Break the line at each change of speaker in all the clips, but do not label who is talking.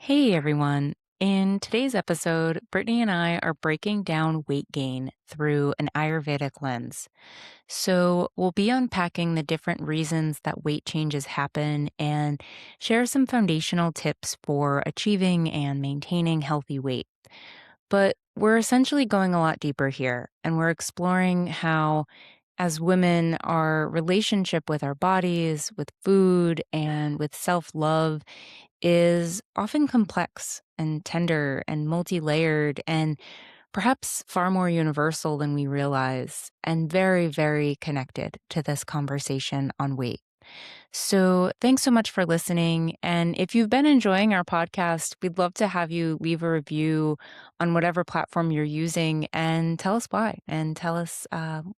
Hey everyone. In today's episode, Brittany and I are breaking down weight gain through an Ayurvedic lens. So, we'll be unpacking the different reasons that weight changes happen and share some foundational tips for achieving and maintaining healthy weight. But we're essentially going a lot deeper here, and we're exploring how, as women, our relationship with our bodies, with food, and with self love is often complex and tender and multi layered and perhaps far more universal than we realize, and very, very connected to this conversation on weight. So, thanks so much for listening. And if you've been enjoying our podcast, we'd love to have you leave a review on whatever platform you're using and tell us why and tell us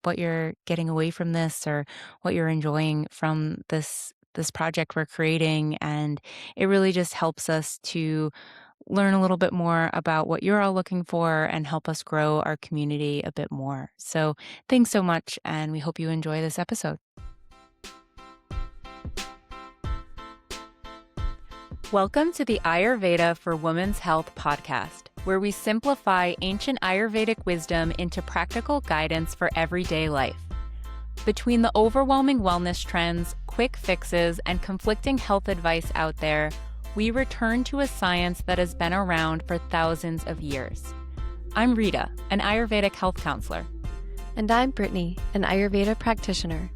what you're getting away from this or what you're enjoying from this project we're creating. And it really just helps us to learn a little bit more about what you're all looking for and help us grow our community a bit more. So, thanks so much. And we hope you enjoy this episode. Welcome to the Ayurveda for Women's Health podcast, where we simplify ancient Ayurvedic wisdom into practical guidance for everyday life. Between the overwhelming wellness trends, quick fixes, and conflicting health advice out there, we return to a science that has been around for thousands of years. I'm Rita, an Ayurvedic health counselor.
And I'm Brittni, an Ayurveda practitioner.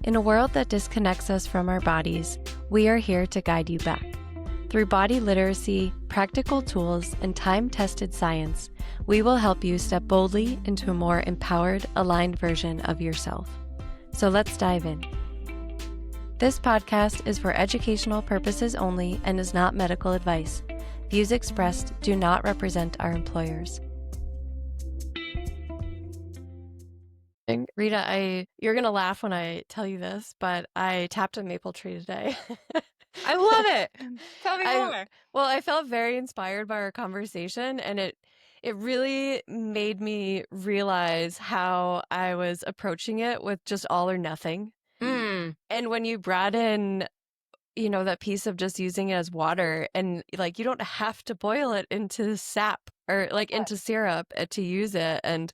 In a world that disconnects us from our bodies, we are here to guide you back. Through body literacy, practical tools, and time-tested science, we will help you step boldly into a more empowered, aligned version of yourself. So let's dive in. This podcast is for educational purposes only and is not medical advice. Views expressed do not represent our employers. Rita, you're going to laugh when I tell you this, but I tapped a maple tree today.
I love it. Tell me more.
Well, I felt very inspired by our conversation, and it really made me realize how I was approaching it with just all or nothing. And when you brought in, that piece of just using it as water, and like you don't have to boil it into sap or like into syrup to use it and,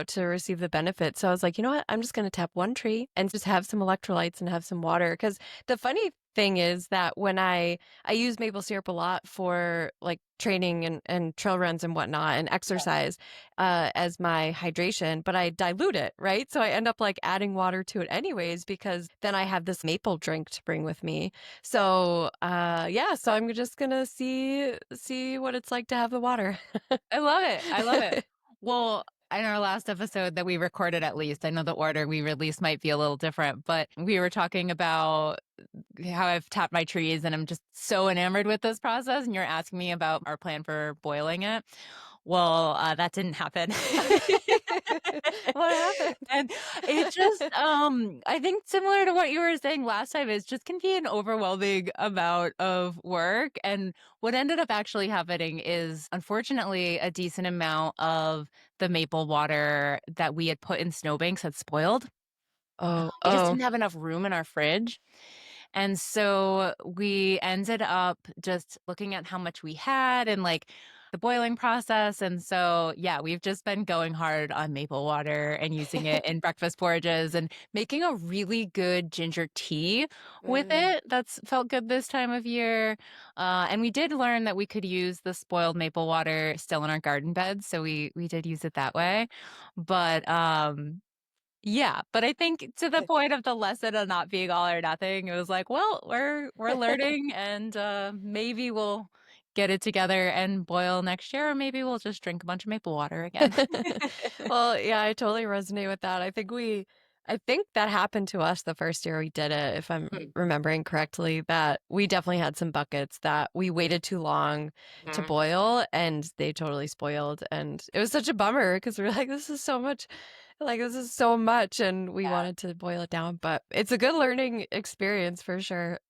to receive the benefit. So I was like, you know what? I'm just going to tap one tree and just have some electrolytes and have some water. Because the funny thing is that when I use maple syrup a lot for like training and trail runs and whatnot and exercise as my hydration, but I dilute it, right? So I end up like adding water to it anyways, because then I have this maple drink to bring with me. So so I'm just gonna see what it's like to have the water.
I love it. I love it. Well, in our last episode that we recorded, at least, I know the order we released might be a little different, but we were talking about how I've tapped my trees and I'm just so enamored with this process. And you're asking me about our plan for boiling it. Well, that didn't happen.
What happened?
And it just, I think similar to what you were saying last time, it just can be an overwhelming amount of work. And what ended up actually happening is, unfortunately, a decent amount of the maple water that we had put in snowbanks had spoiled.
Oh,
We just didn't have enough room in our fridge. And so we ended up just looking at how much we had and like the boiling process. And so, yeah, we've just been going hard on maple water and using it in breakfast porridges and making a really good ginger tea with it. That's felt good this time of year. And we did learn that we could use the spoiled maple water still in our garden beds. So we did use it that way. But yeah, but I think to the point of the lesson of not being all or nothing, it was like, well, we're learning and maybe we'll get it together and boil next year, or maybe we'll just drink a bunch of maple water again.
Well, yeah, I totally resonate with that. I think that happened to us the first year we did it, if I'm remembering correctly, that we definitely had some buckets that we waited too long to boil and they totally spoiled. And it was such a bummer because we're like, this is so much, and we wanted to boil it down, but it's a good learning experience for sure.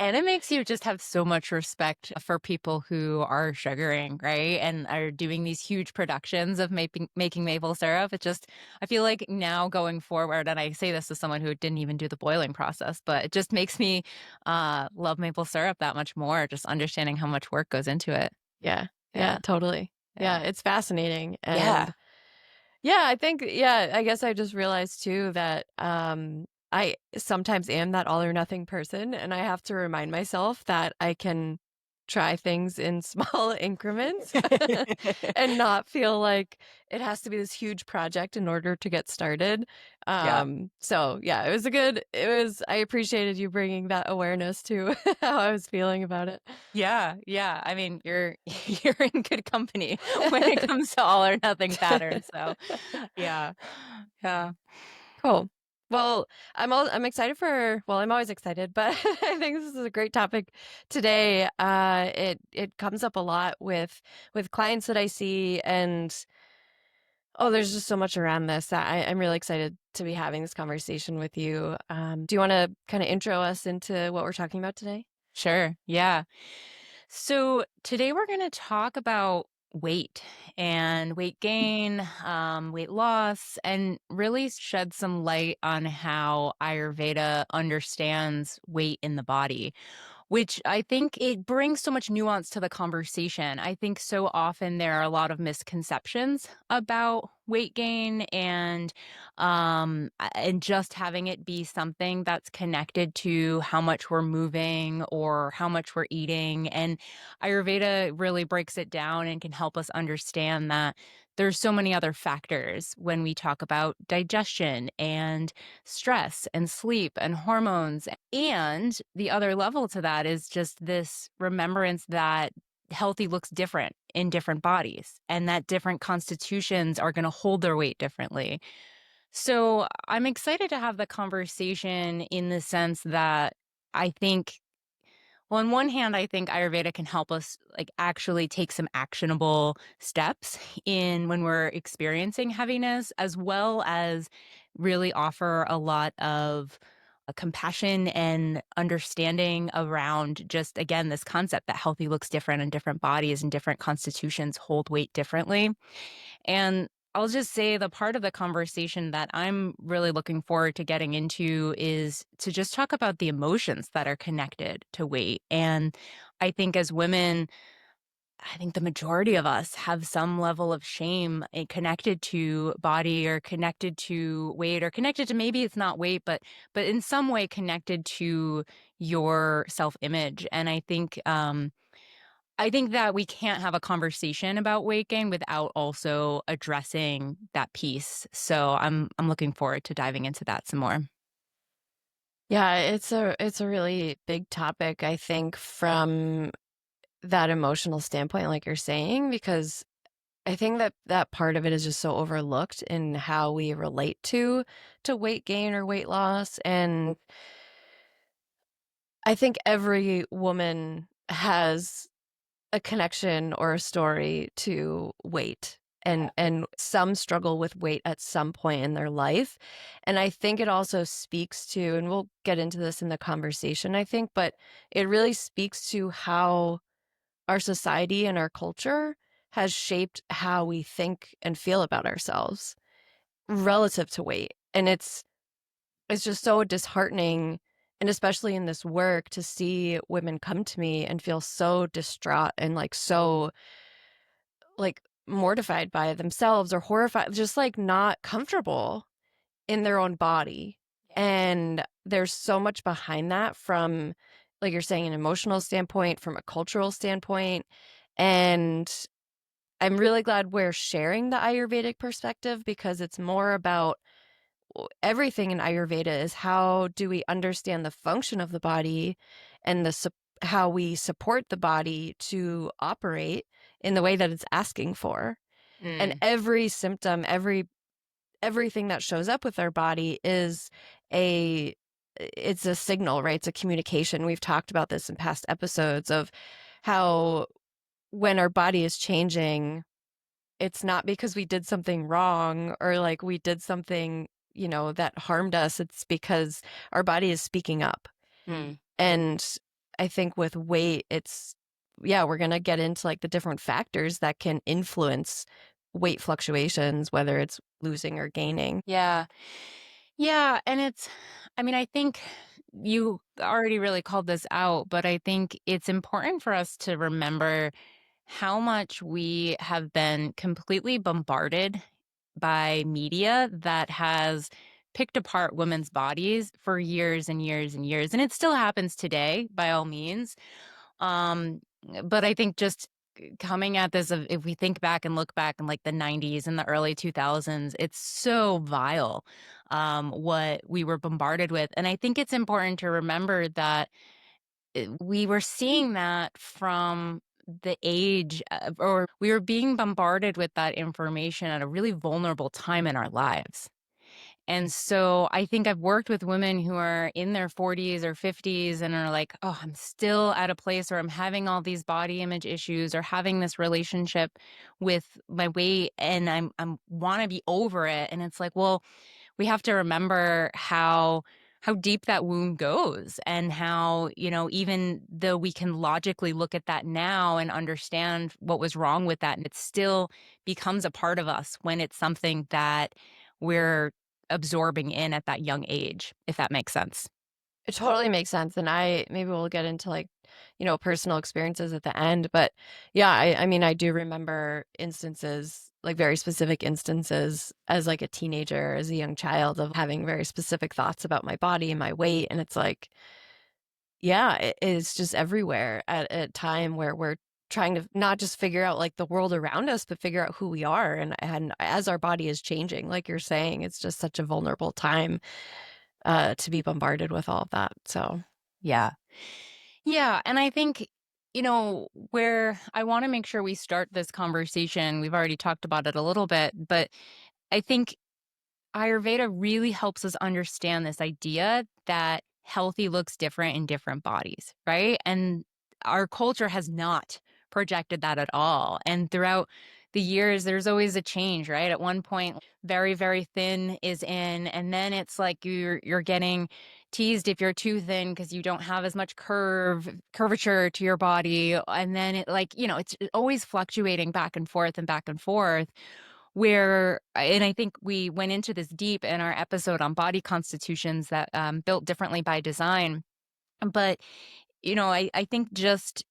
And it makes you just have so much respect for people who are sugaring, right? And are doing these huge productions of making maple syrup. It just, I feel like now going forward, and I say this as someone who didn't even do the boiling process, but it just makes me love maple syrup that much more, just understanding how much work goes into it.
Yeah. Yeah,
Yeah.
totally. Yeah,
Yeah.
it's fascinating.
Yeah.
And yeah, I think, yeah, I guess I just realized too that I sometimes am that all or nothing person, and I have to remind myself that I can try things in small increments and not feel like it has to be this huge project in order to get started.
Yeah.
So yeah, I appreciated you bringing that awareness to how I was feeling about it.
Yeah, yeah. I mean, you're you're in good company when it comes to all or nothing patterns. So, yeah, yeah,
Cool. Well, I'm excited for, well, I'm always excited, but I think this is a great topic today. It comes up a lot with clients that I see, and oh, there's just so much around this that I'm really excited to be having this conversation with you. Do you want to kind of intro us into what we're talking about today?
sure, yeah. So today we're going to talk about weight and weight gain, weight loss, and really shed some light on how Ayurveda understands weight in the body, which I think it brings so much nuance to the conversation. I think so often there are a lot of misconceptions about weight gain and just having it be something that's connected to how much we're moving or how much we're eating. And Ayurveda really breaks it down and can help us understand that there's so many other factors when we talk about digestion and stress and sleep and hormones. And the other level to that is just this remembrance that healthy looks different in different bodies and that different constitutions are going to hold their weight differently. So I'm excited to have the conversation in the sense that I think, well, on one hand, I think Ayurveda can help us like actually take some actionable steps in when we're experiencing heaviness, as well as really offer a lot of compassion and understanding around just again this concept that healthy looks different in different bodies and different constitutions hold weight differently. And I'll just say the part of the conversation that I'm really looking forward to getting into is to just talk about the emotions that are connected to weight. And I think as women, I think the majority of us have some level of shame connected to body or connected to weight or connected to maybe it's not weight, but in some way connected to your self-image. And I think that we can't have a conversation about weight gain without also addressing that piece. So I'm looking forward to diving into that some more.
Yeah, it's a really big topic, I think, from that emotional standpoint, like you're saying, because I think that that part of it is just so overlooked in how we relate to weight gain or weight loss. And I think every woman has a connection or a story to weight. And some struggle with weight at some point in their life. And I think it also speaks to, and we'll get into this in the conversation, I think, but it really speaks to how our society and our culture has shaped how we think and feel about ourselves relative to weight. And it's just so disheartening, and especially in this work, to see women come to me and feel so distraught and like so like mortified by themselves or horrified, just like not comfortable in their own body. And there's so much behind that from, like you're saying, an emotional standpoint, from a cultural standpoint. And I'm really glad we're sharing the Ayurvedic perspective, because it's more about everything in Ayurveda is how do we understand the function of the body and how we support the body to operate in the way that it's asking for. And
Mm.
every symptom, everything that shows up with our body is a it's a signal, right? It's a communication. We've talked about this in past episodes of how when our body is changing, it's not because we did something wrong or like we did something, that harmed us. It's because our body is speaking up.
Mm.
And I think with weight, yeah, we're going to get into like the different factors that can influence weight fluctuations, whether it's losing or gaining.
Yeah. Yeah, and I mean, I think you already really called this out, but I think it's important for us to remember how much we have been completely bombarded by media that has picked apart women's bodies for years and years and years. And it still happens today, by all means. Um, but I think just coming at this, if we think back and look back in like the 90s and the early 2000s, it's so vile what we were bombarded with. And I think it's important to remember that we were seeing that from the age or we were being bombarded with that information at a really vulnerable time in our lives. And so I think I've worked with women who are in their 40s or 50s and are like, "Oh, I'm still at a place where I'm having all these body image issues or having this relationship with my weight and I'm want to be over it." And it's like, "Well, we have to remember how deep that wound goes and how, even though we can logically look at that now and understand what was wrong with that, and it still becomes a part of us when it's something that we're absorbing in at that young age, if that makes sense."
It totally makes sense. And maybe we'll get into like, personal experiences at the end. But yeah, I mean, I do remember instances, like very specific instances as like a teenager, as a young child of having very specific thoughts about my body and my weight. And it's like, yeah, it's just everywhere at a time where we're trying to not just figure out like the world around us, but figure out who we are. And as our body is changing, like you're saying, it's just such a vulnerable time to be bombarded with all of that. So
Yeah. Yeah, and I think, where I wanna make sure we start this conversation, we've already talked about it a little bit, but I think Ayurveda really helps us understand this idea that healthy looks different in different bodies, right? And our culture has not projected that at all. And throughout the years, there's always a change, right? At one point, very, very thin is in, and then it's like you're getting teased if you're too thin because you don't have as much curvature to your body. And then it like, it's always fluctuating back and forth and back and forth where and I think we went into this deep in our episode on body constitutions that built differently by design. But I think just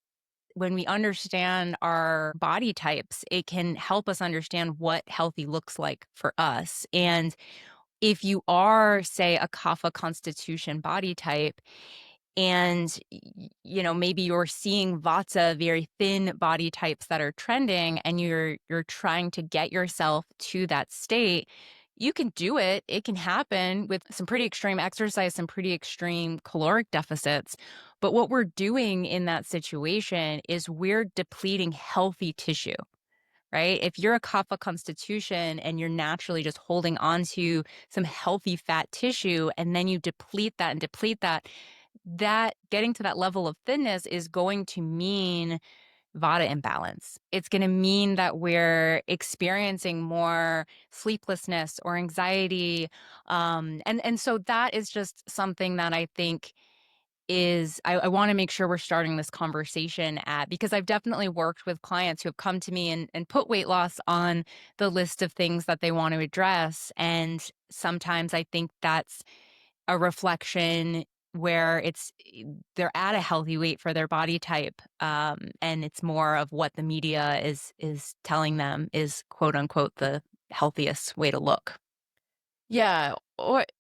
when we understand our body types, it can help us understand what healthy looks like for us. And if you are, say, a kapha constitution body type, and maybe you're seeing vata, very thin body types that are trending, and you're trying to get yourself to that state, you can do it. It can happen with some pretty extreme exercise, some pretty extreme caloric deficits. But what we're doing in that situation is we're depleting healthy tissue, right? If you're a kapha constitution and you're naturally just holding on to some healthy fat tissue and then you deplete that and deplete that, that getting to that level of thinness is going to mean vata imbalance. It's going to mean that we're experiencing more sleeplessness or anxiety. And so that is just something that I think is I want to make sure we're starting this conversation at because I've definitely worked with clients who have come to me and put weight loss on the list of things that they want to address. And sometimes I think that's a reflection where they're at a healthy weight for their body type, and it's more of what the media is telling them is quote unquote the healthiest way to look.
yeah,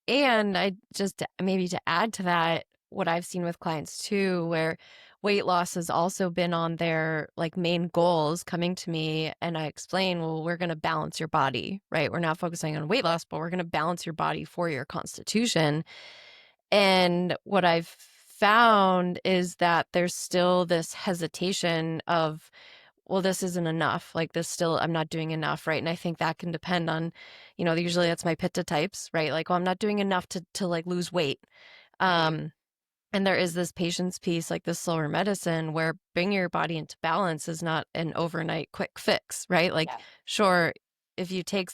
and I just maybe to add to that, what I've seen with clients too, where weight loss has also been on their like main goals coming to me and I explain, well, we're going to balance your body, right? We're not focusing on weight loss, but we're going to balance your body for your constitution. And what I've found is that there's still this hesitation of, well, this isn't enough. Like this still, I'm not doing enough, right? And I think that can depend on, usually that's my pitta types, right? Like, well, I'm not doing enough to like lose weight.
Right.
Um, and there is this patience piece, like this slower medicine, where bringing your body into balance is not an overnight quick fix, right? Like,
Yeah.
sure, if you take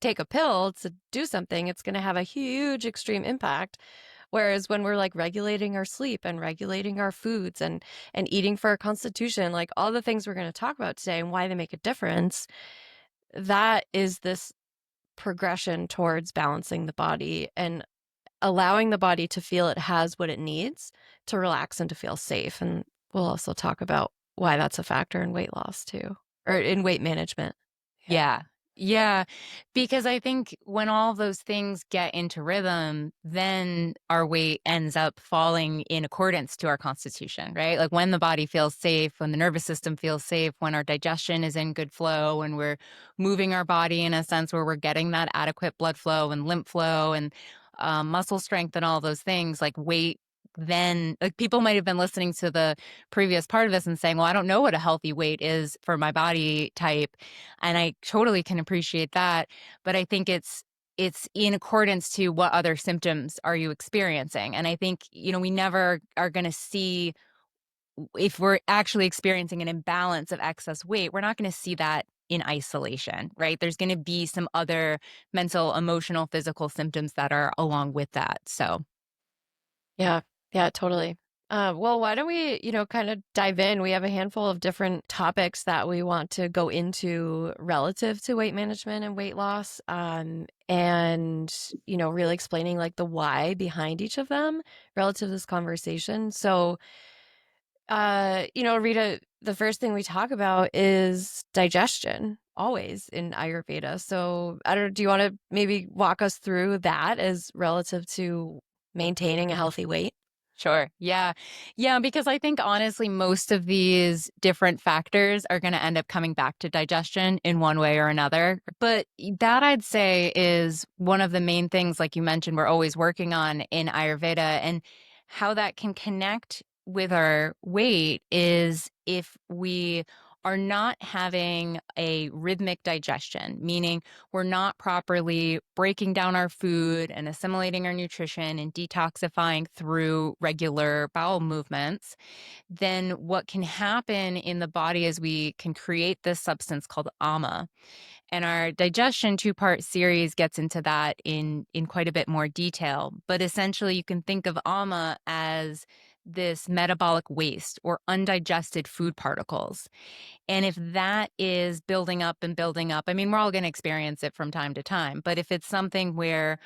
take a pill to do something, it's going to have a huge extreme impact. Whereas when we're like regulating our sleep and regulating our foods and eating for our constitution, like all the things we're going to talk about today and why they make a difference, that is this progression towards balancing the body and allowing the body to feel it has what it needs to relax and to feel safe. And we'll also talk about why that's a factor in weight loss too, or in weight management. Yeah.
Yeah. Yeah. Because I think when all those things get into rhythm, then our weight ends up falling in accordance to our constitution, right? Like when the body feels safe, when the nervous system feels safe, when our digestion is in good flow, when we're moving our body in a sense where we're getting that adequate blood flow and lymph flow and muscle strength and all those things, like weight. Then, like people might have been listening to the previous part of this and saying, well, I don't know what a healthy weight is for my body type. And I totally can appreciate that, but I think it's in accordance to what other symptoms are you experiencing. And I think, we never are going to see if we're actually experiencing an imbalance of excess weight, we're not going to see that in isolation, right? There's going to be some other mental, emotional, physical symptoms that are along with that. So,
Yeah. Yeah, totally. Well, why don't we, kind of dive in? We have a handful of different topics that we want to go into relative to weight management and weight loss, and, really explaining like the why behind each of them relative to this conversation. So, Rita, the first thing we talk about is digestion, always in Ayurveda. So, I don't know, do you want to maybe walk us through that as relative to maintaining a healthy weight?
sure. Yeah. Yeah. Because I think honestly, most of these different factors are going to end up coming back to digestion in one way or another. But that I'd say is one of the main things, like you mentioned, we're always working on in Ayurveda. And how that can connect with our weight is if we are not having a rhythmic digestion, meaning we're not properly breaking down our food and assimilating our nutrition and detoxifying through regular bowel movements, then what can happen in the body is we can create this substance called ama. And our digestion two-part series gets into that in quite a bit more detail. But essentially, you can think of ama as this metabolic waste or undigested food particles. And if that is building up and building up, I mean, we're all going to experience it from time to time. But if it's something where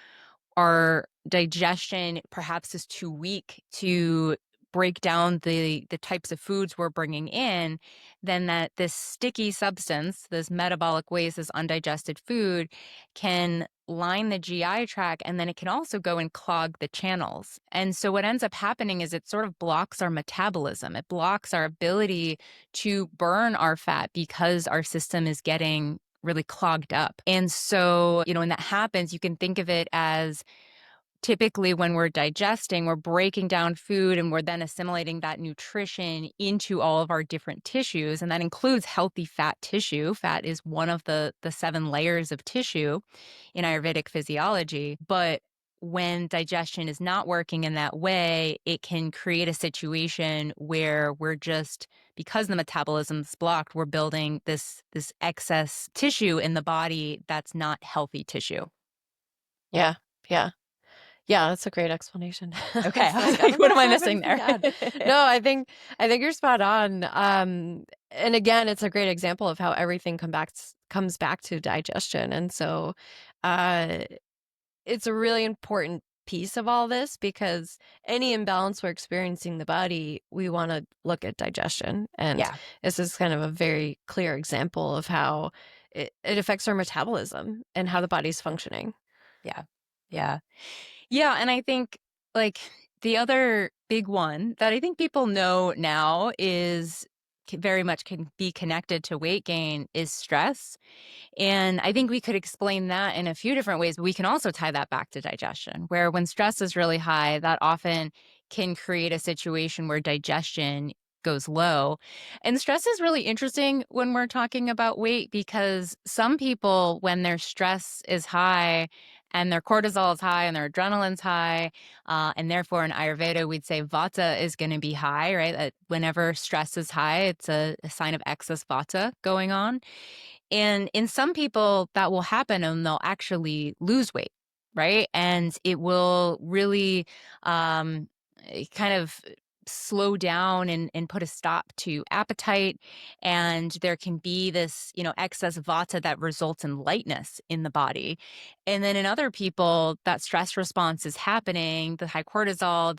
our digestion perhaps is too weak to break down the types of foods we're bringing in, then that this sticky substance, this metabolic waste, this undigested food can line the GI tract, and then it can also go and clog the channels. And so what ends up happening is it sort of blocks our metabolism. It blocks our ability to burn our fat because our system is getting really clogged up. And so, when that happens, you can think of it as typically when we're digesting, we're breaking down food and we're then assimilating that nutrition into all of our different tissues. And that includes healthy fat tissue. Fat is one of the 7 layers of tissue in Ayurvedic physiology. But when digestion is not working in that way, it can create a situation where we're just, because the metabolism's blocked, we're building this excess tissue in the body that's not healthy tissue.
Yeah. Yeah. Yeah, that's a great explanation. I
Okay.
was
I was
like, I
like,
don't
what
know
am
if
I
I have
missing
anything
there?
to add. No, I think you're spot on. And again, it's a great example of how everything comes back to digestion. And so, uh, it's a really important piece of all this because any imbalance we're experiencing in the body, we want to look at digestion. And
Yeah.
this is kind of a very clear example of how it affects our metabolism and how the body's functioning.
Yeah. Yeah. Yeah. And I think like the other big one that I think people know now is very much can be connected to weight gain is stress. And I think we could explain that in a few different ways, but we can also tie that back to digestion, where when stress is really high, that often can create a situation where digestion goes low. And stress is really interesting when we're talking about weight because some people, when their stress is high and their cortisol is high and their adrenaline's high, and therefore in Ayurveda, we'd say vata is going to be high, right? That whenever stress is high, it's a sign of excess vata going on. And in some people, that will happen and they'll actually lose weight. right? And it will really kind of slow down and put a stop to appetite. And there can be this, excess vata that results in lightness in the body. And then in other people, that stress response is happening, the high cortisol,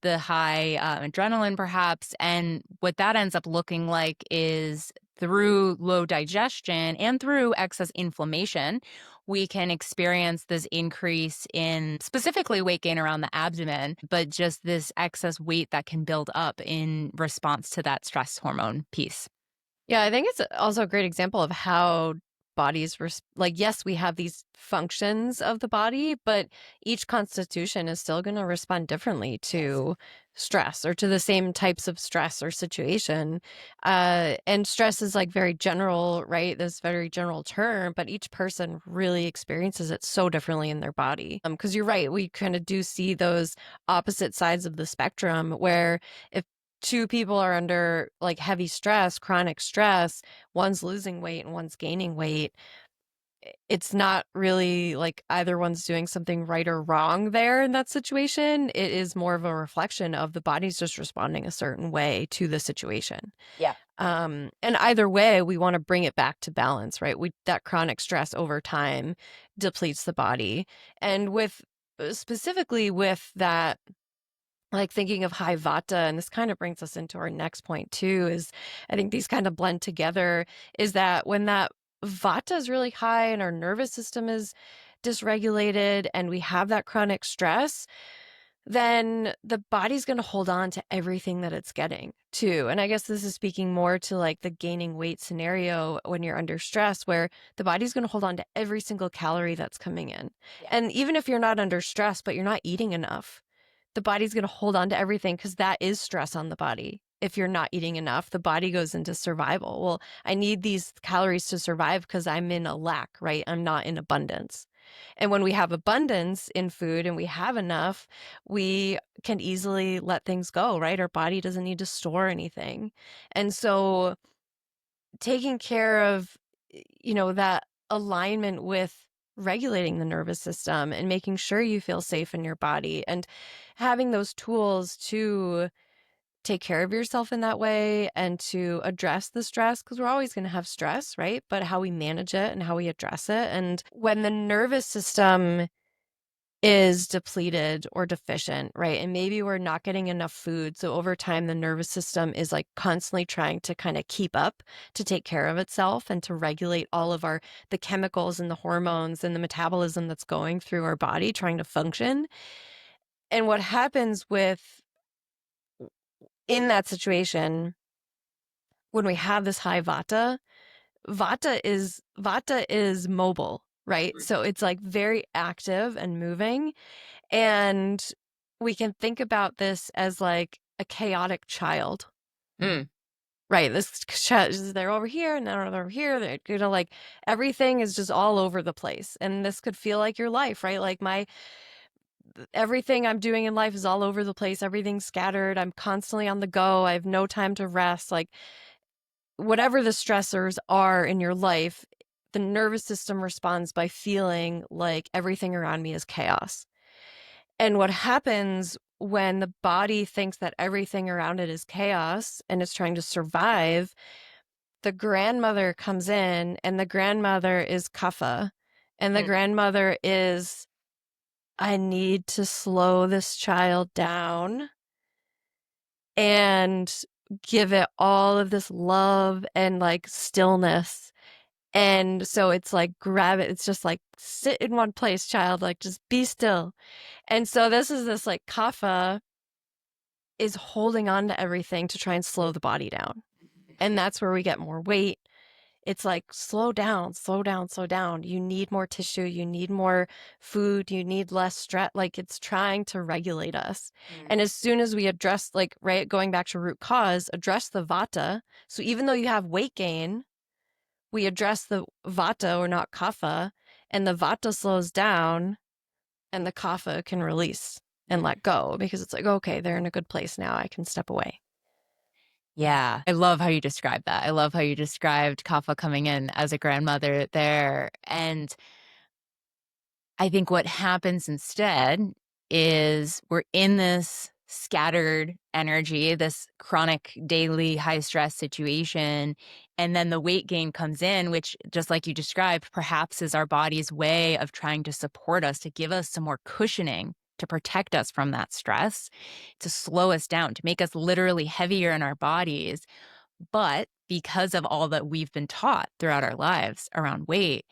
the high adrenaline, perhaps. And what that ends up looking like is through low digestion and through excess inflammation, we can experience this increase in specifically weight gain around the abdomen, but just this excess weight that can build up in response to that stress hormone piece.
Yeah, I think it's also a great example of how bodies like, yes, we have these functions of the body, but each constitution is still going to respond differently
Yes.
to stress or to the same types of stress or situation. And stress is like very general, right? This very general term, but each person really experiences it so differently in their body. Because you're right, we kind of do see those opposite sides of the spectrum where if two people are under like heavy stress, chronic stress, one's losing weight and one's gaining weight, it's not really like either one's doing something right or wrong there in that situation. It is more of a reflection of the body's just responding a certain way to the situation.
Yeah.
And either way, we want to bring it back to balance, right? That chronic stress over time depletes the body. And with specifically with that, like thinking of high vata, and this kind of brings us into our next point too, is I think these kind of blend together, is that when that vata is really high and our nervous system is dysregulated and we have that chronic stress, then the body's going to hold on to everything that it's getting too. And I guess this is speaking more to like the gaining weight scenario when you're under stress, where the body's going to hold on to every single calorie that's coming in.
Yeah.
And even if you're not under stress, but you're not eating enough, the body's going to hold on to everything because that is stress on the body. If you're not eating enough, the body goes into survival. Well, I need these calories to survive because I'm in a lack, right? I'm not in abundance. And when we have abundance in food and we have enough, we can easily let things go, right? Our body doesn't need to store anything. And so taking care of, that alignment with regulating the nervous system and making sure you feel safe in your body and having those tools to take care of yourself in that way and to address the stress, because we're always going to have stress, right? But how we manage it and how we address it. And when the nervous system is depleted or deficient, right? And maybe we're not getting enough food. So over time, the nervous system is like constantly trying to kind of keep up to take care of itself and to regulate all of the chemicals and the hormones and the metabolism that's going through our body, trying to function. And what happens in that situation, when we have this high vata, vata is mobile, right? So it's like very active and moving. And we can think about this as like a chaotic child,
Mm.
right? They're over here and they're over here. They're, like everything is just all over the place. And this could feel like your life, right? Like everything I'm doing in life is all over the place. Everything's scattered. I'm constantly on the go. I have no time to rest. Like whatever the stressors are in your life, the nervous system responds by feeling like everything around me is chaos. And what happens when the body thinks that everything around it is chaos and it's trying to survive, the grandmother comes in, and the grandmother is kapha. And the
Mm.
grandmother is, I need to slow this child down and give it all of this love and like stillness. And so it's like, grab it. It's just like, sit in one place, child, like just be still. And so this like kapha is holding on to everything to try and slow the body down. And that's where we get more weight. It's like, slow down, slow down, slow down. You need more tissue. You need more food. You need less stress. Like it's trying to regulate us.
Mm.
And as soon as we address, like, right, going back to root cause, address the vata. So even though you have weight gain, we address the vata or not kapha, and the vata slows down and the kapha can release and let go because it's like, okay, they're in a good place now. I can step away.
Yeah, I love how you described that. I love how you described Kapha coming in as a grandmother there. And I think what happens instead is we're in this scattered energy, this chronic daily high stress situation. And then the weight gain comes in, which, just like you described, perhaps is our body's way of trying to support us, to give us some more cushioning, to protect us from that stress, to slow us down, to make us literally heavier in our bodies. But because of all that we've been taught throughout our lives around weight,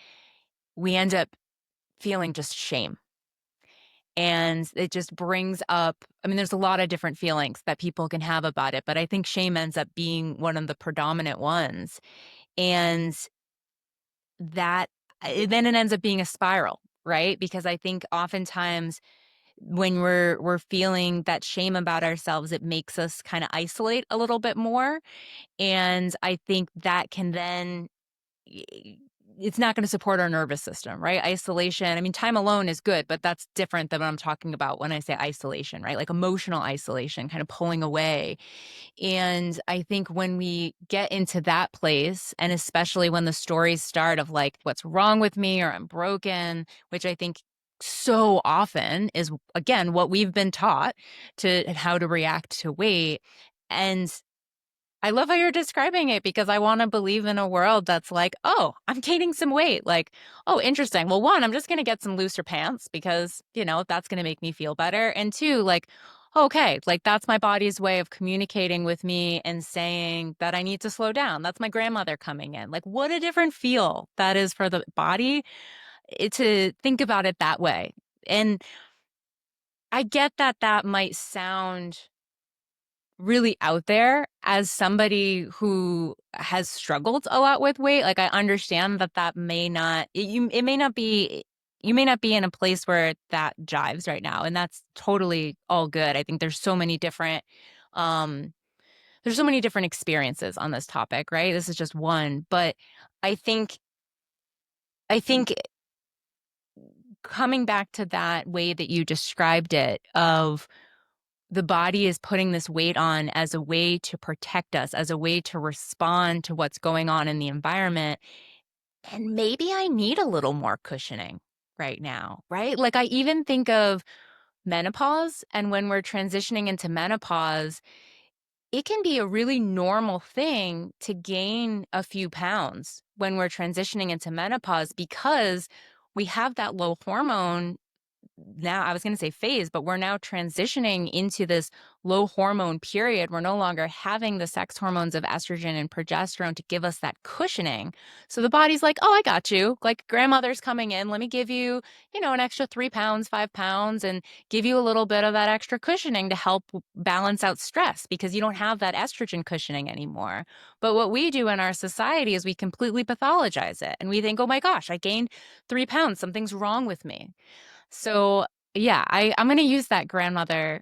we end up feeling just shame. And it just brings up, I mean, there's a lot of different feelings that people can have about it, but I think shame ends up being one of the predominant ones. And that then it ends up being a spiral, right? Because I think oftentimes when we're feeling that shame about ourselves, it makes us kind of isolate a little bit more. And I think that can then it's not going to support our nervous system, right? Isolation. I mean, time alone is good, but that's different than what I'm talking about when I say isolation, right? Like emotional isolation, kind of pulling away. And I think when we get into that place, and especially when the stories start of like, what's wrong with me or I'm broken, which I think so often is, again, what we've been taught to how to react to weight. And I love how you're describing it because I want to believe in a world that's like, oh, I'm gaining some weight. Like, oh, interesting. Well, one, I'm just going to get some looser pants because, that's going to make me feel better. And two, like, okay, like that's my body's way of communicating with me and saying that I need to slow down. That's my grandmother coming in. Like, what a different feel that is for the body to think about it that way. And I get that that might sound really out there as somebody who has struggled a lot with weight. Like I understand that that may not it may not be you may not be in a place where that jives right now, and that's totally all good. I think um there's so many different experiences on this topic, right? This is just one, but I think I think coming back to that way that you described it of the body is putting this weight on as a way to protect us, as a way to respond to what's going on in the environment. And maybe I need a little more cushioning right now, right? Like I even think of menopause, and when we're transitioning into menopause, it can be a really normal thing to gain a few pounds when we're transitioning into menopause because we have that low hormone now. I was going to say phase, but we're now transitioning into this low hormone period. We're no longer having the sex hormones of estrogen and progesterone to give us that cushioning. So the body's like, oh, I got you. Like grandmother's coming in. Let me give you, an extra 3 pounds, 5 pounds, and give you a little bit of that extra cushioning to help balance out stress because you don't have that estrogen cushioning anymore. But what we do in our society is we completely pathologize it and we think, oh my gosh, I gained 3 pounds. Something's wrong with me. So yeah, I'm gonna use that grandmother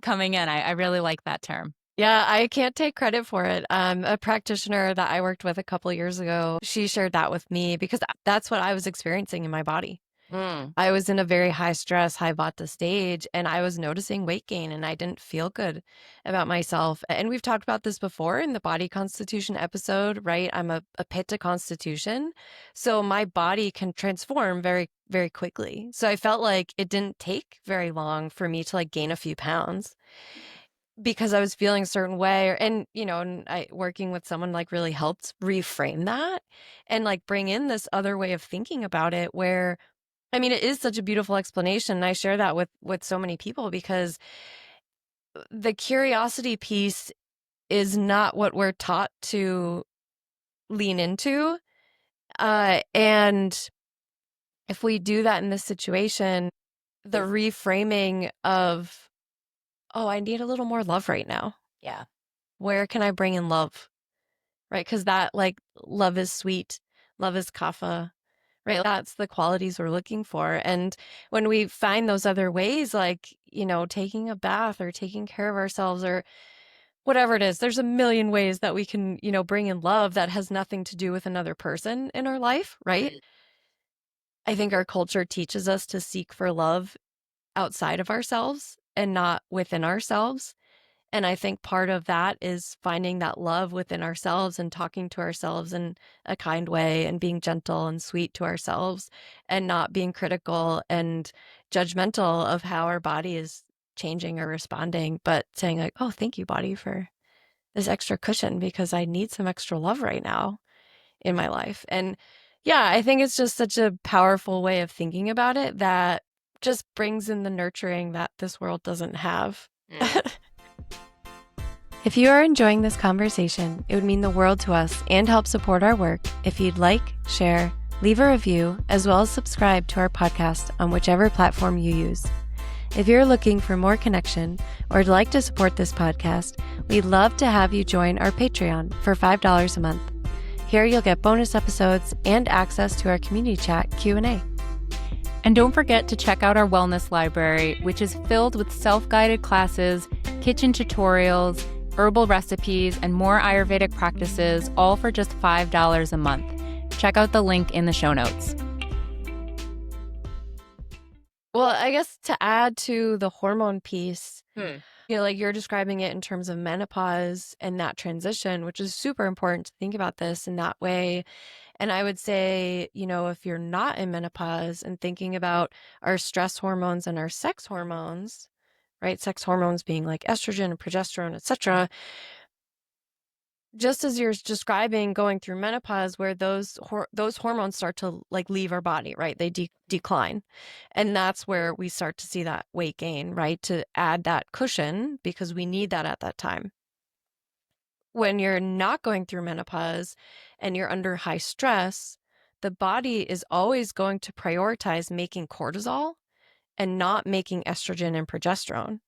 coming in. I really like that term.
Yeah, I can't take credit for it. A practitioner that I worked with a couple years ago, she shared that with me because that's what I was experiencing in my body.
Mm.
I was in a very high stress, high vata stage, and I was noticing weight gain, and I didn't feel good about myself. And we've talked about this before in the body constitution episode, right? I'm a pitta constitution. So my body can transform very, very quickly. So I felt like it didn't take very long for me to like gain a few pounds because I was feeling a certain way. And I working with someone like really helped reframe that and like bring in this other way of thinking about it where I mean, it is such a beautiful explanation, and I share that with so many people because the curiosity piece is not what we're taught to lean into. And if we do that in this situation, the reframing of, oh, I need a little more love right now.
Yeah.
Where can I bring in love? Right? Because that, like, love is sweet, love is kapha, right? That's the qualities we're looking for. And when we find those other ways, like, taking a bath or taking care of ourselves or whatever it is, there's a million ways that we can, bring in love that has nothing to do with another person in our life, right? I think our culture teaches us to seek for love outside of ourselves and not within ourselves. And I think part of that is finding that love within ourselves and talking to ourselves in a kind way and being gentle and sweet to ourselves and not being critical and judgmental of how our body is changing or responding, but saying like, "Oh, thank you, body, for this extra cushion because I need some extra love right now in my life." And yeah, I think it's just such a powerful way of thinking about it that just brings in the nurturing that this world doesn't have. If you are enjoying this conversation, it would mean the world to us and help support our work if you'd like, share, leave a review, as well as subscribe to our podcast on whichever platform you use. If you're looking for more connection or would like to support this podcast, we'd love to have you join our Patreon for $5 a month. Here you'll get bonus episodes and access to our community chat Q&A.
And don't forget to check out our wellness library, which is filled with self-guided classes, kitchen tutorials, herbal recipes, and more Ayurvedic practices, all for just $5 a month. Check out the link in the show notes.
Well, I guess to add to the hormone piece, like you're describing it in terms of menopause and that transition, which is super important to think about this in that way. And I would say, if you're not in menopause and thinking about our stress hormones and our sex hormones, right? Sex hormones being like estrogen and progesterone, etc. Just as you're describing going through menopause, where those hormones start to like leave our body, right? They decline, and that's where we start to see that weight gain, right? To add that cushion because we need that at that time. When you're not going through menopause and you're under high stress, the body is always going to prioritize making cortisol and not making estrogen and progesterone.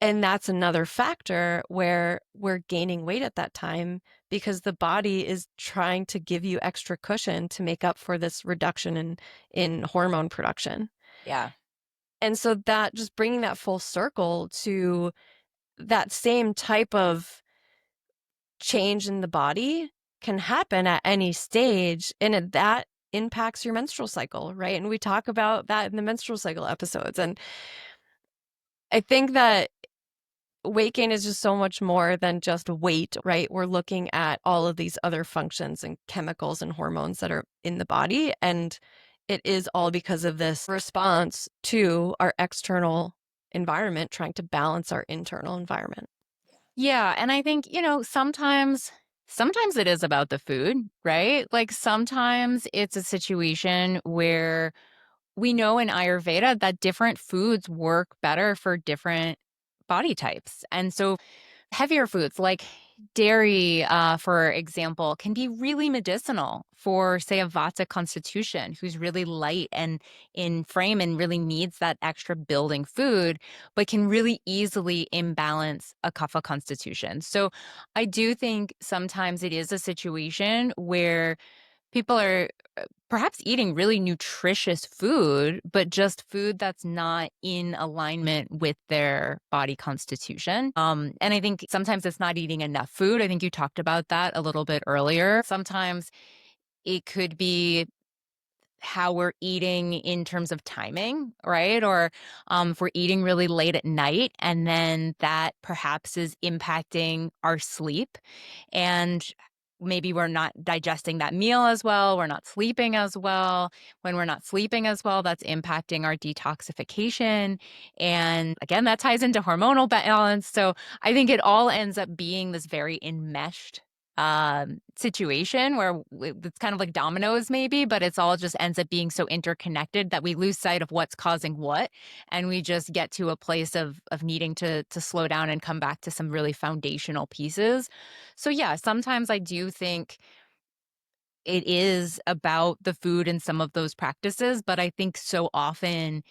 And that's another factor where we're gaining weight at that time because the body is trying to give you extra cushion to make up for this reduction in hormone production.
Yeah.
And so that just bringing that full circle to that same type of change in the body can happen at any stage, and that impacts your menstrual cycle, right? And we talk about that in the menstrual cycle episodes. And I think that weight gain is just so much more than just weight, right? We're looking at all of these other functions and chemicals and hormones that are in the body. And it is all because of this response to our external environment, trying to balance our internal environment.
Yeah. And I think, sometimes it is about the food, right? Like sometimes it's a situation where we know in Ayurveda that different foods work better for different body types. And so heavier foods like dairy, for example, can be really medicinal for, say, a Vata constitution who's really light and in frame and really needs that extra building food, but can really easily imbalance a Kapha constitution. So I do think sometimes it is a situation where people are perhaps eating really nutritious food, but just food that's not in alignment with their body constitution. And I think sometimes it's not eating enough food. I think you talked about that a little bit earlier. Sometimes it could be how we're eating in terms of timing, right? Or if we're eating really late at night, and then that perhaps is impacting our sleep. And maybe we're not digesting that meal as well. We're not sleeping as well. When we're not sleeping as well, that's impacting our detoxification. And again, that ties into hormonal balance. So I think it all ends up being this very enmeshed situation where it's kind of like dominoes maybe, but it's all just ends up being so interconnected that we lose sight of what's causing what, and we just get to a place of needing to slow down and come back to some really foundational pieces. So yeah, sometimes I do think it is about the food and some of those practices, but I think so often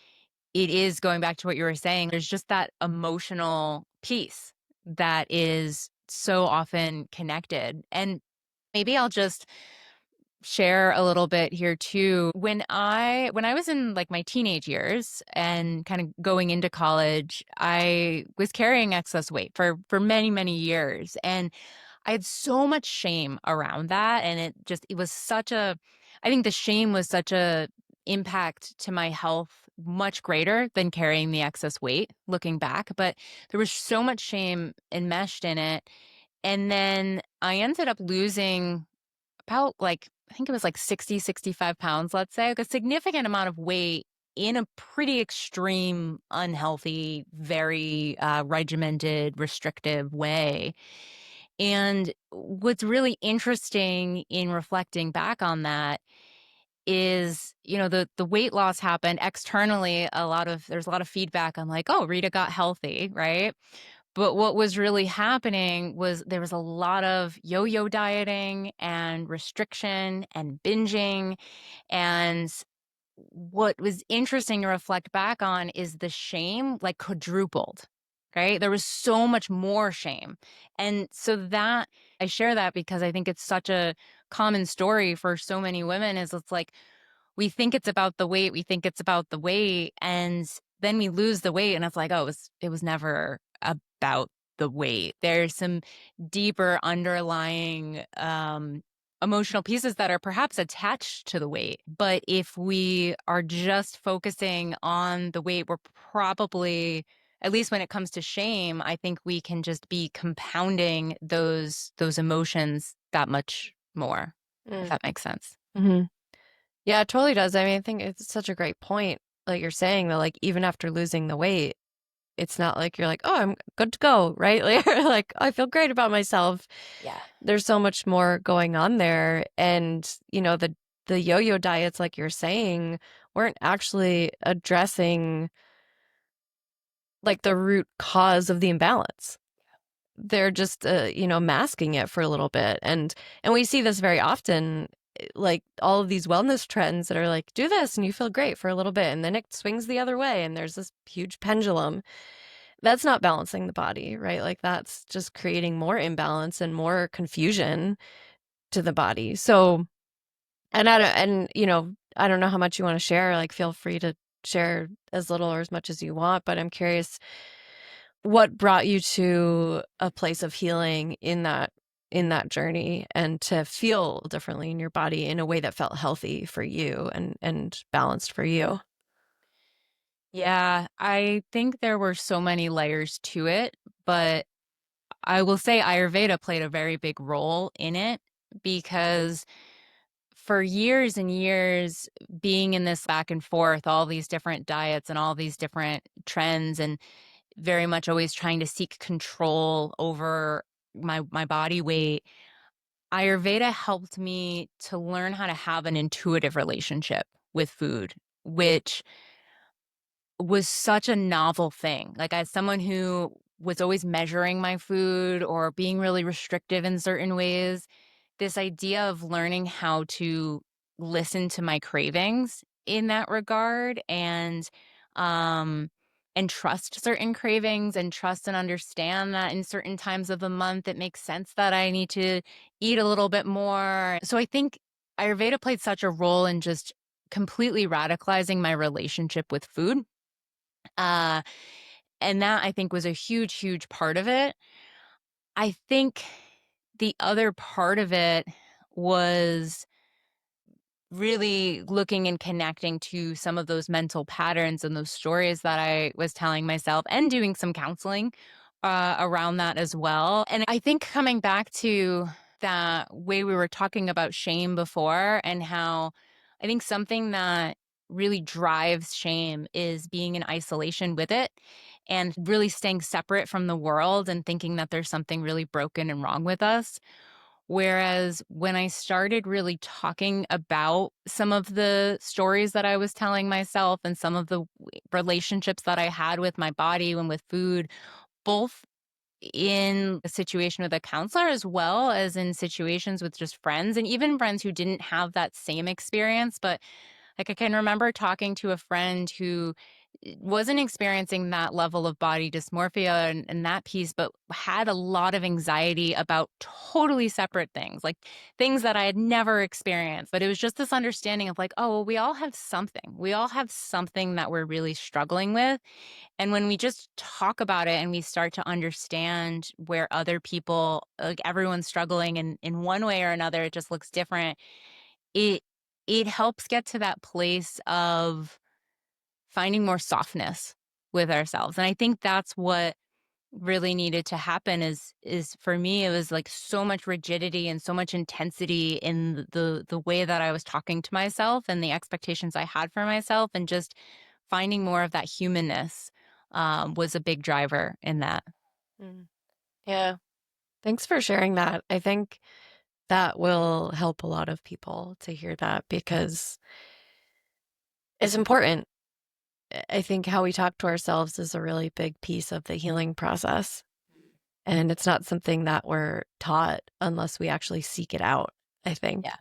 it is going back to what you were saying. There's just that emotional piece that is so often connected. And maybe I'll just share a little bit here too. When I was in like my teenage years and kind of going into college, I was carrying excess weight for many, many years. And I had so much shame around that. And it was such a I think the shame was such a impact to my health much greater than carrying the excess weight looking back, but there was so much shame enmeshed in it. And then I ended up losing about like, I think it was like 60, 65 pounds, let's say, like a significant amount of weight in a pretty extreme, unhealthy, very regimented, restrictive way. And what's really interesting in reflecting back on that is, the weight loss happened externally. There's a lot of feedback on like, oh, Rita got healthy, right? But what was really happening was there was a lot of yo-yo dieting and restriction and binging. And what was interesting to reflect back on is the shame like quadrupled, right? There was so much more shame. And so that I share that because I think it's such a common story for so many women is it's like we think it's about the weight, we think it's about the weight, and then we lose the weight and it's like, oh, it was never about the weight. There's some deeper underlying emotional pieces that are perhaps attached to the weight. But if we are just focusing on the weight, we're probably, at least when it comes to shame, I think we can just be compounding those emotions that much more, if
Mm.
that makes sense.
hmm Yeah, it totally does. I mean, I think it's such a great point. Like you're saying that, like, even after losing the weight, it's not like you're like, oh, I'm good to go, right? Like, you're like, I feel great about myself.
Yeah.
There's so much more going on there. And, the yo-yo diets, like you're saying, weren't actually addressing like the root cause of the imbalance. They're just, masking it for a little bit. And we see this very often, like all of these wellness trends that are like, do this and you feel great for a little bit. And then it swings the other way. And there's this huge pendulum. That's not balancing the body, right? Like that's just creating more imbalance and more confusion to the body. So, I don't know how much you want to share. Like, feel free to share as little or as much as you want, but I'm curious what brought you to a place of healing in that journey and to feel differently in your body in a way that felt healthy for you and balanced for you.
Yeah, I think there were so many layers to it, but I will say Ayurveda played a very big role in it because for years and years, being in this back and forth, all these different diets and all these different trends, and very much always trying to seek control over my body weight, Ayurveda helped me to learn how to have an intuitive relationship with food, which was such a novel thing. Like, as someone who was always measuring my food or being really restrictive in certain ways, this idea of learning how to listen to my cravings in that regard and trust certain cravings and trust and understand that in certain times of the month it makes sense that I need to eat a little bit more. So I think Ayurveda played such a role in just completely radicalizing my relationship with food. Uh, and that I think was a huge, huge part of it. I think the other part of it was really looking and connecting to some of those mental patterns and those stories that I was telling myself and doing some counseling around that as well. And I think coming back to that way we were talking about shame before and how I think something that really drives shame is being in isolation with it and really staying separate from the world and thinking that there's something really broken and wrong with us. Whereas when I started really talking about some of the stories that I was telling myself and some of the relationships that I had with my body and with food, both in a situation with a counselor as well as in situations with just friends and even friends who didn't have that same experience, but like, I can remember talking to a friend who wasn't experiencing that level of body dysmorphia and that piece, but had a lot of anxiety about totally separate things, like things that I had never experienced. But it was just this understanding of like, oh, well, we all have something. We all have something that we're really struggling with. And when we just talk about it and we start to understand where other people, like everyone's struggling in one way or another, it just looks different. It it helps get to that place of finding more softness with ourselves. And I think that's what really needed to happen is for me it was like so much rigidity and so much intensity in the way that I was talking to myself and the expectations I had for myself, and just finding more of that humanness was a big driver in that.
Mm. Yeah. Thanks for sharing that. I think that will help a lot of people to hear that because it's important. I think how we talk to ourselves is a really big piece of the healing process. And it's not something that we're taught unless we actually seek it out, I think.
Yeah.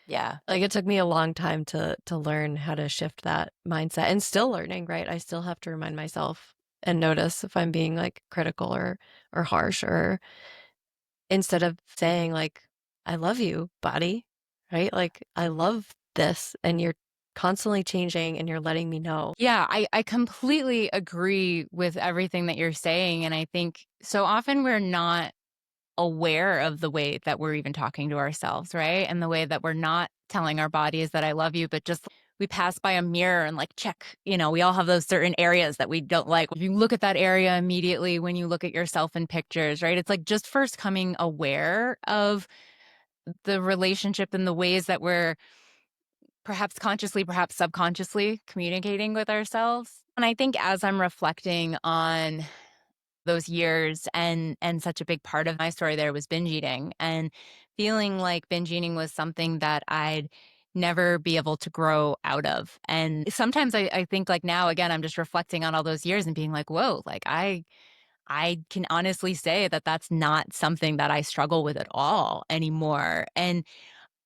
Yeah.
Like it took me a long time to learn how to shift that mindset and still learning, right? I still have to remind myself and notice if I'm being like critical or harsh, or instead of saying like, I love you, body, right? Like I love this and you're constantly changing and you're letting me know.
Yeah, I completely agree with everything that you're saying. And I think so often we're not aware of the way that we're even talking to ourselves, right? And the way that we're not telling our bodies that I love you, but just we pass by a mirror and like check, we all have those certain areas that we don't like. If you look at that area immediately when you look at yourself in pictures, right? It's like just first coming aware of the relationship and the ways that we're perhaps consciously, perhaps subconsciously communicating with ourselves. And I think as I'm reflecting on those years, and such a big part of my story there was binge eating, and feeling like binge eating was something that I'd never be able to grow out of. And sometimes I think like now again I'm just reflecting on all those years and being like, whoa, like I can honestly say that that's not something that I struggle with at all anymore. And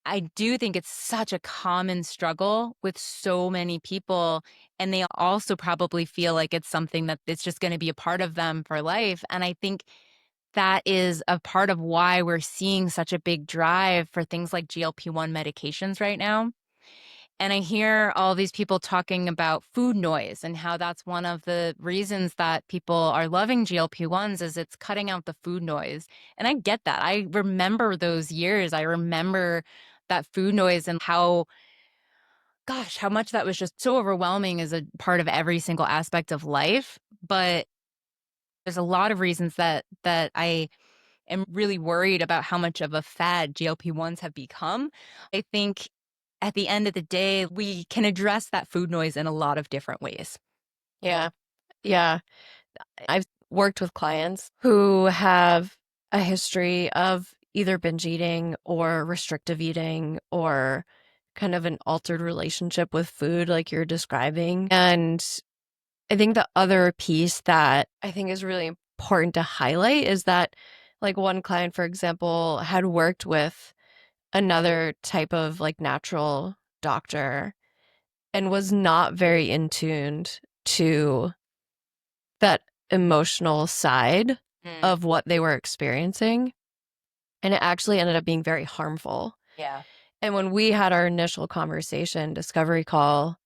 I do think it's such a common struggle with so many people, and they also probably feel like it's something that it's just gonna be a part of them for life, and I think that is a part of why we're seeing such a big drive for things like GLP-1 medications right now. And I hear all these people talking about food noise and how that's one of the reasons that people are loving GLP-1s is it's cutting out the food noise. And I get that. I remember those years. I remember that food noise and how, gosh, how much that was just so overwhelming as a part of every single aspect of life. But there's a lot of reasons that I am really worried about how much of a fad GLP-1s have become. I think at the end of the day, we can address that food noise in a lot of different ways.
Yeah. Yeah. I've worked with clients who have a history of either binge eating or restrictive eating or kind of an altered relationship with food, like you're describing. And I think the other piece that I think is really important to highlight is that, like, one client, for example, had worked with another type of like natural doctor and was not very in tuned to that emotional side
Mm,
of what they were experiencing. And it actually ended up being very harmful.
yeah.
And when we had our initial conversation, discovery call,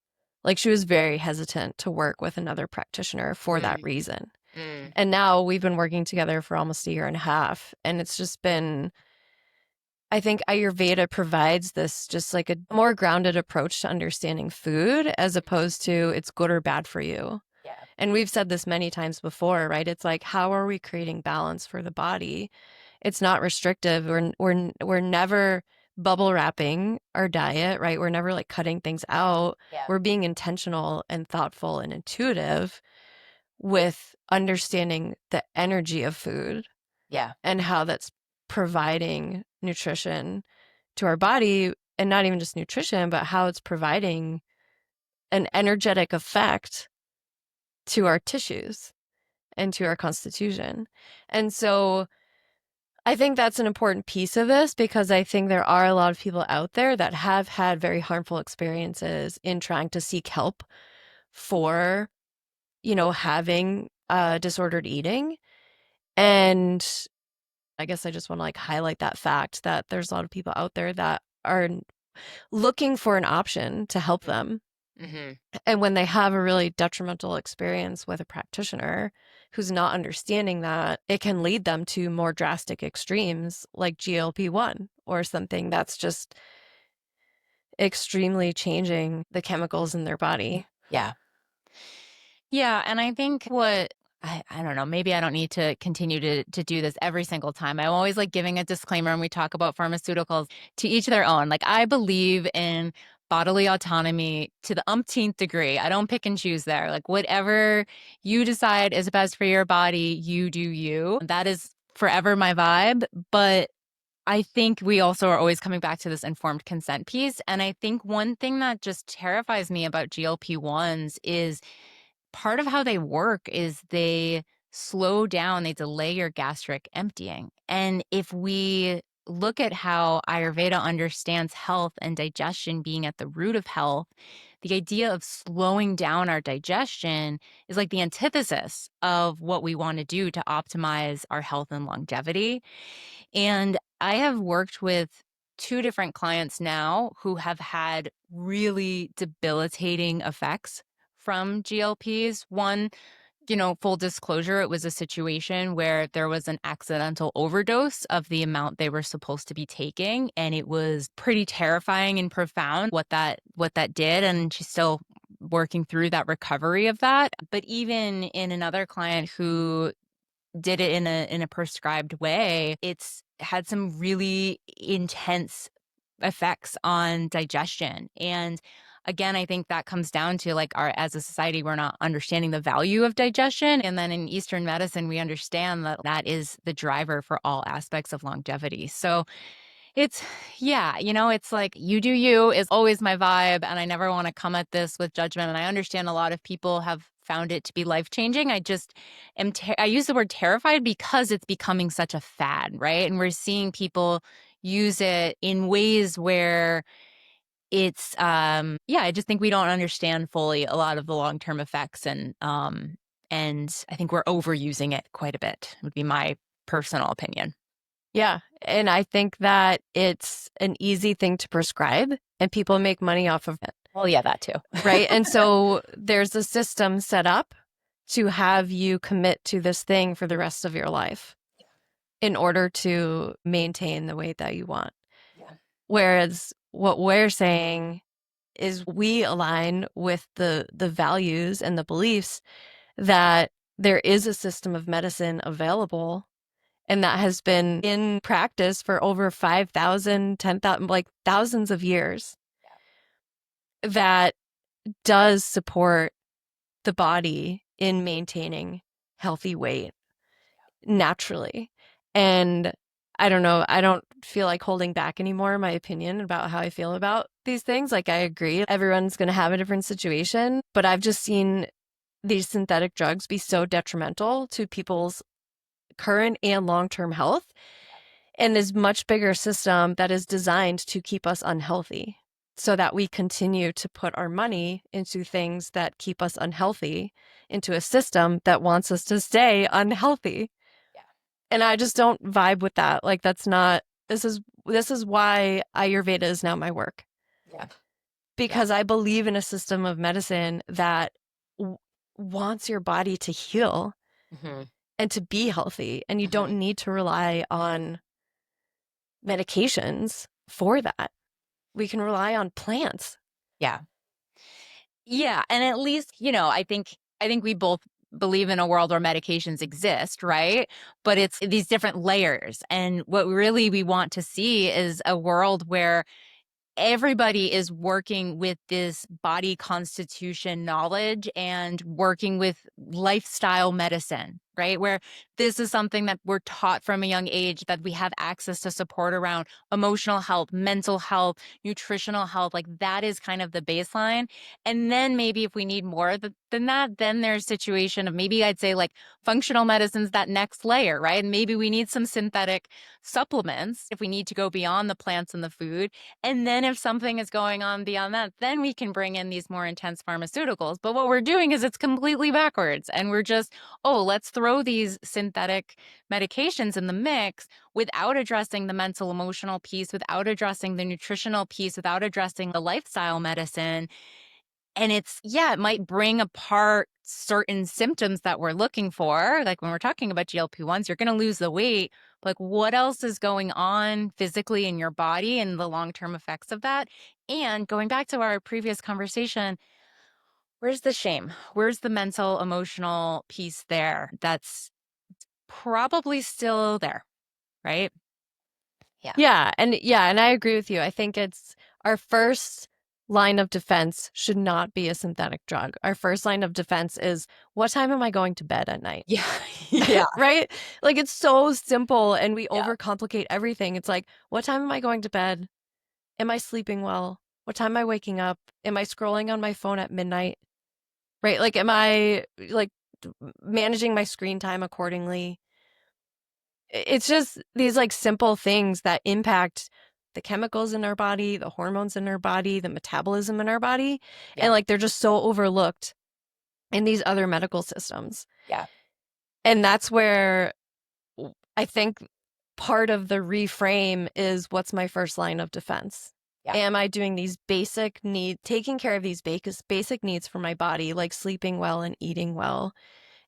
like she was very hesitant to work with another practitioner for that
Mm,
reason.
mm,
And now we've been working together for almost a year and a half. And it's just been, I think Ayurveda provides this just like a more grounded approach to understanding food as opposed to it's good or bad for you.
yeah.
And we've said this many times before, right? It's like, how are we creating balance for the body? It's not restrictive. We're never bubble wrapping our diet, right? We're never like cutting things out.
Yeah.
We're being intentional and thoughtful and intuitive with understanding the energy of food
Yeah.
and how that's providing nutrition to our body, and not even just nutrition, but how it's providing an energetic effect to our tissues and to our constitution. And so I think that's an important piece of this because I think there are a lot of people out there that have had very harmful experiences in trying to seek help for, having disordered eating. And I guess I just want to like highlight that fact that there's a lot of people out there that are looking for an option to help them.
Mm-hmm.
And when they have a really detrimental experience with a practitioner who's not understanding that, it can lead them to more drastic extremes like GLP-1 or something that's just extremely changing the chemicals in their body.
Yeah. Yeah, and I think what I don't know, maybe I don't need to continue to do this every single time. I'm always like giving a disclaimer when we talk about pharmaceuticals, to each their own. Like I believe in bodily autonomy to the umpteenth degree. I don't pick and choose there. Like whatever you decide is best for your body, you do you. That is forever my vibe. But I think we also are always coming back to this informed consent piece. And I think one thing that just terrifies me about GLP-1s is part of how they work is they slow down, they delay your gastric emptying. And if we look at how Ayurveda understands health and digestion being at the root of health, the idea of slowing down our digestion is like the antithesis of what we want to do to optimize our health and longevity. And I have worked with two different clients now who have had really debilitating effects from GLPs. One, full disclosure, it was a situation where there was an accidental overdose of the amount they were supposed to be taking, and it was pretty terrifying and profound what that did, and she's still working through that recovery of that. But even in another client who did it in a prescribed way, it's had some really intense effects on digestion. And again, I think that comes down to like our as a society, we're not understanding the value of digestion. And then in Eastern medicine, we understand that that is the driver for all aspects of longevity. So it's, yeah, it's like you do you is always my vibe. And I never want to come at this with judgment. And I understand a lot of people have found it to be life changing. I just I use the word terrified because it's becoming such a fad, right? And we're seeing people use it in ways where it's, yeah, I just think we don't understand fully a lot of the long-term effects. And I think we're overusing it quite a bit, would be my personal opinion.
Yeah. And I think that it's an easy thing to prescribe and people make money off of it.
Well, yeah, that too.
Right. And so there's a system set up to have you commit to this thing for the rest of your life in order to maintain the weight that you want.
Yeah.
Whereas what we're saying is we align with the values and the beliefs that there is a system of medicine available and that has been in practice for over 5,000, 10,000, like thousands of years that does support the body in maintaining healthy weight naturally. And I don't know, I don't feel like holding back anymore my opinion about how I feel about these things. Like I agree, everyone's going to have a different situation, but I've just seen these synthetic drugs be so detrimental to people's current and long-term health and this much bigger system that is designed to keep us unhealthy so that we continue to put our money into things that keep us unhealthy, into a system that wants us to stay unhealthy.
Yeah.
And I just don't vibe with that. Like that's not this is why Ayurveda is now my work.
Yeah.
Because I believe in a system of medicine that wants your body to heal
Hmm.
and to be healthy, and you
Hmm.
don't need to rely on medications for that. We can rely on plants.
Yeah. Yeah. And at least, I think we both believe in a world where medications exist, right? But it's these different layers. And what really we want to see is a world where everybody is working with this body constitution knowledge and working with lifestyle medicine, right? Where this is something that we're taught from a young age, that we have access to support around emotional health, mental health, nutritional health. Like that is kind of the baseline. And then maybe if we need more than that, then there's a situation of maybe I'd say like functional medicine's that next layer, right? And maybe we need some synthetic supplements if we need to go beyond the plants and the food. And then if something is going on beyond that, then we can bring in these more intense pharmaceuticals. But what we're doing is it's completely backwards. And we're just, oh, let's throw these synthetic medications in the mix without addressing the mental emotional piece, without addressing the nutritional piece, without addressing the lifestyle medicine. And it's, yeah, it might bring apart certain symptoms that we're looking for. Like when we're talking about GLP-1s, you're going to lose the weight. Like what else is going on physically in your body and the long-term effects of that? And going back to our previous conversation, Where's the shame? Where's the mental, emotional piece there that's probably still there, right? Yeah.
Yeah, and I agree with you. I think it's our first line of defense should not be a synthetic drug. Our first line of defense is, what time am I going to bed at night?
Yeah. Yeah.
Right? Like, it's so simple and we
Yeah.
overcomplicate everything. It's like, what time am I going to bed? Am I sleeping well? What time am I waking up? Am I scrolling on my phone at midnight? Right? Like, am I like managing my screen time accordingly? It's just these like simple things that impact the chemicals in our body, the hormones in our body, the metabolism in our body. And
Yeah.
like they're just so overlooked in these other medical systems.
Yeah.
And that's where I think part of the reframe is, what's my first line of defense?
Yeah.
Am I doing these basic needs, taking care of these basic needs for my body, like sleeping well and eating well,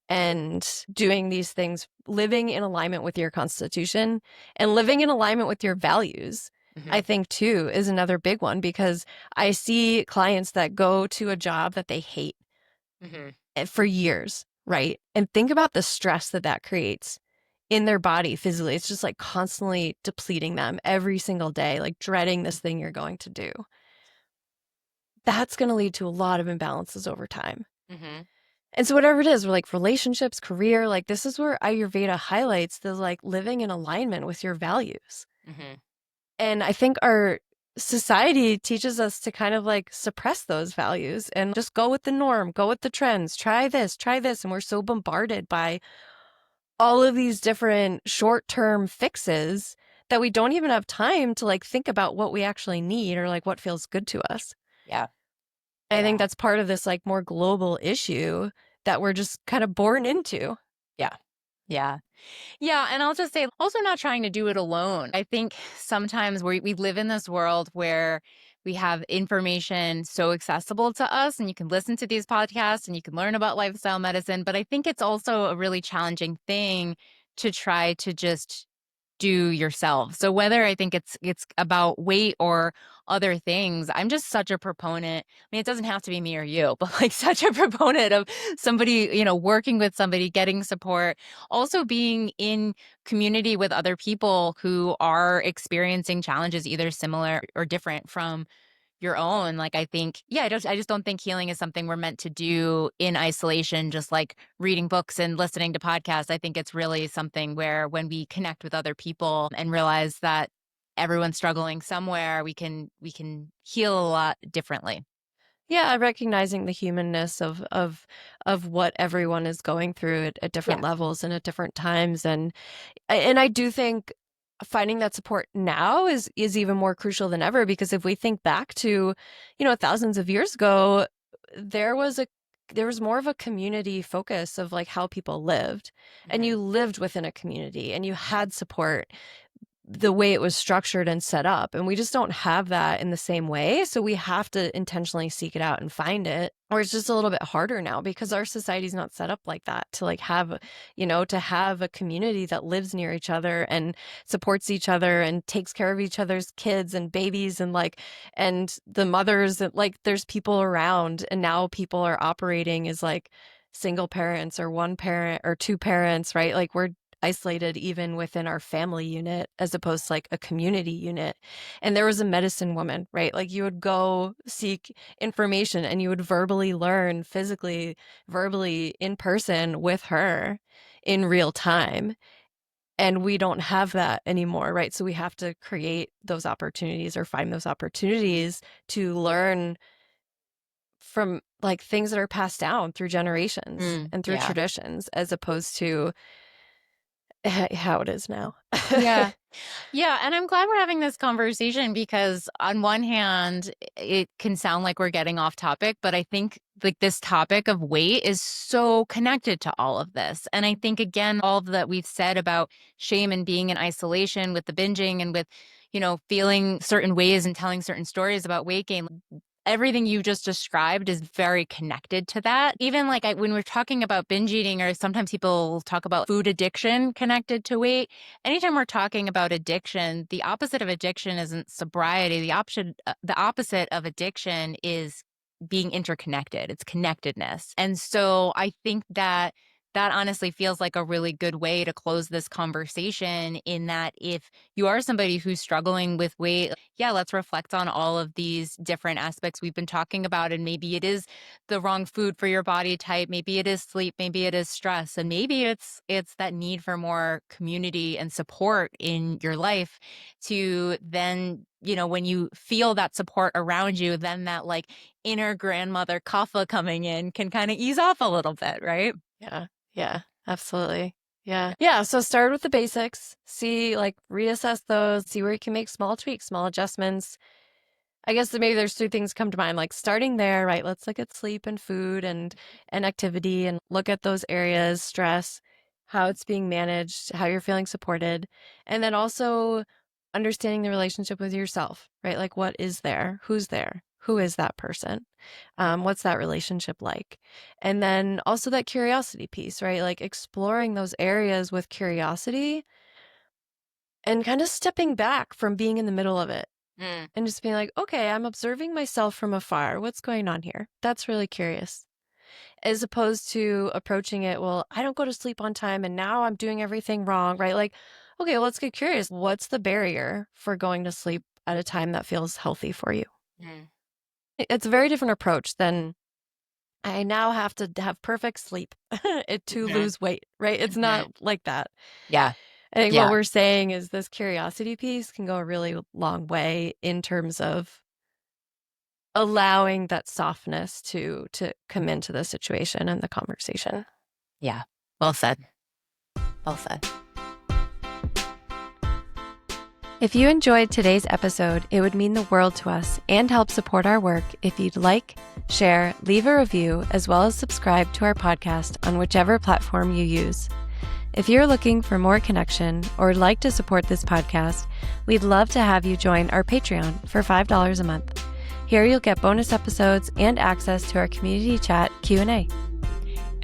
and doing these things, living in alignment with your constitution and living in alignment with your values? I think too is another big one, because I see clients that go to a job that they hate
Mm-hmm.
for years, right? And think about the stress that that creates in their body physically. It's just like constantly depleting them every single day, like dreading this thing you're going to do. That's going to lead to a lot of imbalances over time.
Mm-hmm.
And so whatever it is, we're like relationships, career, like this is where Ayurveda highlights the like living in alignment with your values.
Mm-hmm.
And I think our society teaches us to kind of like suppress those values and just go with the norm, go with the trends, try this, try this. And we're so bombarded by all of these different short-term fixes that we don't even have time to like think about what we actually need or like what feels good to us.
Yeah.
I think
Yeah.
that's part of this like more global issue that we're just kind of born into.
Yeah. Yeah. Yeah, and I'll just say, also not trying to do it alone. I think sometimes we live in this world where we have information so accessible to us, and you can listen to these podcasts and you can learn about lifestyle medicine. But I think it's also a really challenging thing to try to just do yourself. So whether I think it's about weight or other things, I'm just such a proponent. I mean, it doesn't have to be me or you, but like such a proponent of somebody, working with somebody, getting support, also being in community with other people who are experiencing challenges either similar or different from your own. Like, I think, yeah, I just don't think healing is something we're meant to do in isolation, just like reading books and listening to podcasts. I think it's really something where when we connect with other people and realize that everyone's struggling somewhere, we can heal a lot differently.
Yeah, recognizing the humanness of what everyone is going through at different
Yeah.
levels and at different times. And I do think finding that support now is even more crucial than ever, because if we think back to, thousands of years ago, there was a there was more of a community focus of like how people lived, and
Hmm.
you lived within a community and you had support the way it was structured and set up. And we just don't have that in the same way. So we have to intentionally seek it out and find it. Or it's just a little bit harder now because our society's not set up like that to like have, to have a community that lives near each other and supports each other and takes care of each other's kids and babies and like, and the mothers, and like there's people around. And now people are operating as like single parents or one parent or two parents, right? Like we're isolated even within our family unit as opposed to like a community unit. And there was a medicine woman, right? Like you would go seek information and you would verbally learn physically, verbally in person with her in real time. And we don't have that anymore, right? So we have to create those opportunities or find those opportunities to learn from like things that are passed down through generations and through
Yeah.
traditions, as opposed to how it is now.
Yeah. Yeah, and I'm glad we're having this conversation because on one hand, it can sound like we're getting off topic, but I think like this topic of weight is so connected to all of this. And I think again, all of that we've said about shame and being in isolation with the binging and with, feeling certain ways and telling certain stories about weight gain, everything you just described is very connected to that. Even like when we're talking about binge eating, or sometimes people talk about food addiction connected to weight. Anytime we're talking about addiction, the opposite of addiction isn't sobriety. The opposite of addiction is being interconnected. It's connectedness. And so I think that honestly feels like a really good way to close this conversation, in that if you are somebody who's struggling with weight, yeah, let's reflect on all of these different aspects we've been talking about. And maybe it is the wrong food for your body type. Maybe it is sleep. Maybe it is stress. And maybe it's that need for more community and support in your life, to then, when you feel that support around you, then that like inner grandmother kapha coming in can kind of ease off a little bit, right?
Yeah. Yeah, absolutely. Yeah. Yeah. So start with the basics, reassess those, see where you can make small tweaks, small adjustments. I guess maybe there's two things come to mind, like starting there, right? Let's look at sleep and food and activity, and look at those areas, stress, how it's being managed, how you're feeling supported. And then also understanding the relationship with yourself, right? Like, what is there? Who's there? Who is that person? What's that relationship like? And then also that curiosity piece, right? Like exploring those areas with curiosity and kind of stepping back from being in the middle of it. And just being like, okay, I'm observing myself from afar. What's going on here? That's really curious. As opposed to approaching it, well, I don't go to sleep on time and now I'm doing everything wrong, right? Like, okay, well, let's get curious. What's the barrier for going to sleep at a time that feels healthy for you? It's a very different approach than I now have to have perfect sleep to lose weight, right? It's not like that.
Yeah.
I think
Yeah.
what we're saying is this curiosity piece can go a really long way in terms of allowing that softness to come into the situation and the conversation.
Yeah. Well said. Well said.
If you enjoyed today's episode, it would mean the world to us and help support our work if you'd like, share, leave a review, as well as subscribe to our podcast on whichever platform you use. If you're looking for more connection or would like to support this podcast, we'd love to have you join our Patreon for $5 a month. Here you'll get bonus episodes and access to our community chat Q&A.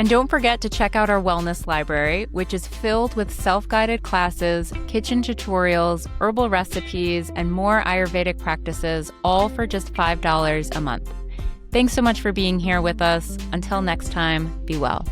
And don't forget to check out our wellness library, which is filled with self-guided classes, kitchen tutorials, herbal recipes, and more Ayurvedic practices, all for just $5 a month. Thanks so much for being here with us. Until next time, be well.